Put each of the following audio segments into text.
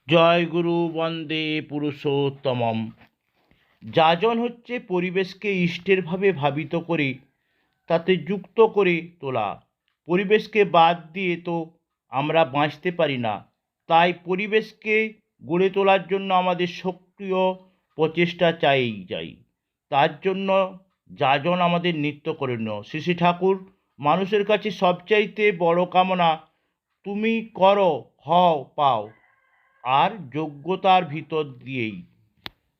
জয় গুরু বন্দে পুরুষোত্তমম। যাজন হচ্ছে পরিবেশকে ইষ্টের ভাবে ভাবিত করে তাতে যুক্ত করে তোলা। পরিবেশকে বাদ দিয়ে তো আমরা বাঁচতে পারি না। তাই পরিবেশকে গড়ে তোলার জন্য আমাদের সক্রিয় প্রচেষ্টা চাই। তার জন্য যাজন আমাদের নিত্যকরণীয়। শ্রী শ্রী ঠাকুর মানুষের কাছে সবচাইতে বড় কামনা তুমি করো, হও, পাও, আর যোগ্যতার ভিতর দিয়েই।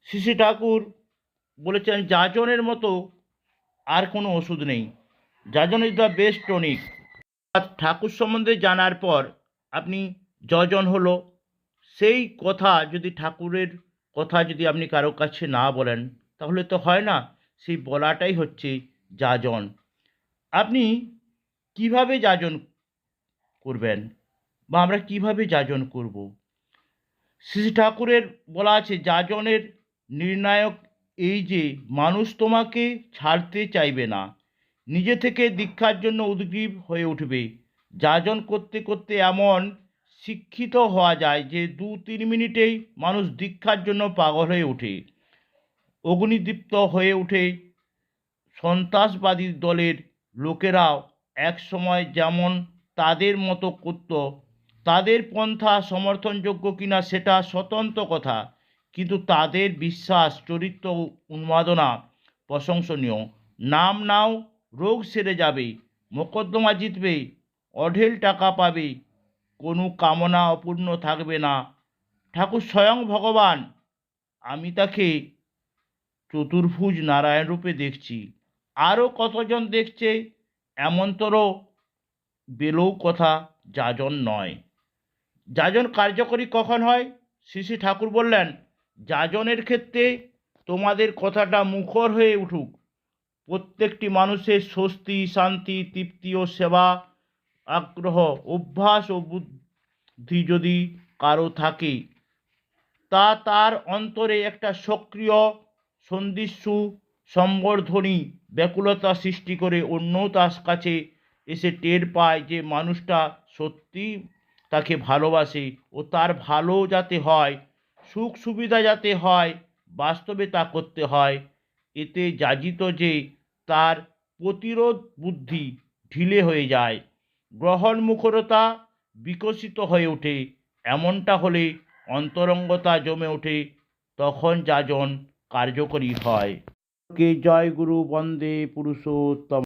শ্রী শ্রী ঠাকুর বলেছেন যাজনের মতো আর কোনো ওষুধ নেই। যাজন ইজ দ্য বেস্ট টনিক। ঠাকুর সম্বন্ধে জানার পর আপনি যজন হলো সেই কথা যদি ঠাকুরের কথা যদি আপনি কারো কাছে না বলেন তাহলে তো হয় না। সেই বলাটাই হচ্ছে যাজন। আপনি কিভাবে যাজন করবেন বা আমরা কিভাবে যাজন করব? শ্রী ঠাকুরের বলা আছে যাজনের নির্ণায়ক এই যে মানুষ তোমাকে ছাড়তে চাইবে না, নিজে থেকে দীক্ষার জন্য উদ্গ্রীব হয়ে উঠবে। যাজন করতে করতে এমন শিক্ষিত হওয়া যায় যে 2-3 মিনিটেই মানুষ দীক্ষার জন্য পাগল হয়ে ওঠে, অগ্নিদীপ্ত হয়ে ওঠে। সন্ত্রাসবাদী দলের লোকেরাও এক সময় যেমন তাদের মতো করত, তাদের পন্থা সমর্থনযোগ্য কিনা সেটা স্বতন্ত্র কথা, কিন্তু তাদের বিশ্বাস, চরিত্র, উন্মাদনা প্রশংসনীয়। নাম নাও, রোগ সেরে যাবে, মোকদ্দমা জিতবে, অঢেল টাকা পাবে, কোনো কামনা অপূর্ণ থাকবে না। ঠাকুর স্বয়ং ভগবান, আমি তাকে চতুর্ভুজ নারায়ণ রূপে দেখছি। আরও কতজন দেখছে এমনতর বেলেও কথা যাজন নয়। যাজন কার্যকরী কখন হয়? শ্রী শ্রী ঠাকুর বললেন যাজনের ক্ষেত্রে তোমাদের কথাটা মুখর হয়ে উঠুক। প্রত্যেকটি মানুষের স্বস্তি, শান্তি, তৃপ্তি ও সেবা আগ্রহ, অভ্যাস ও বুদ্ধি যদি কারো থাকে, তা তার অন্তরে একটা সক্রিয় সন্দিষ্ণু সম্বর্ধনী ব্যাকুলতা সৃষ্টি করে। অন্য তার কাছে এসে টের পায় যে মানুষটা সত্যি তাকে ভালোবাসে ও তার ভালো যাতে হয়, সুখ সুবিধা যাতে হয়, বাস্তবে তা করতে হয়। এতে যাজিত যে তার প্রতিরোধ বুদ্ধি ঢিলে হয়ে যায়, গ্রহণ মুখরতা বিকশিত হয়ে ওঠে। এমনটা হলে অন্তরঙ্গতা জমে ওঠে, তখন যাজন কার্যকরী হয়। কে জয় গুরু বন্দে পুরুষোত্তম।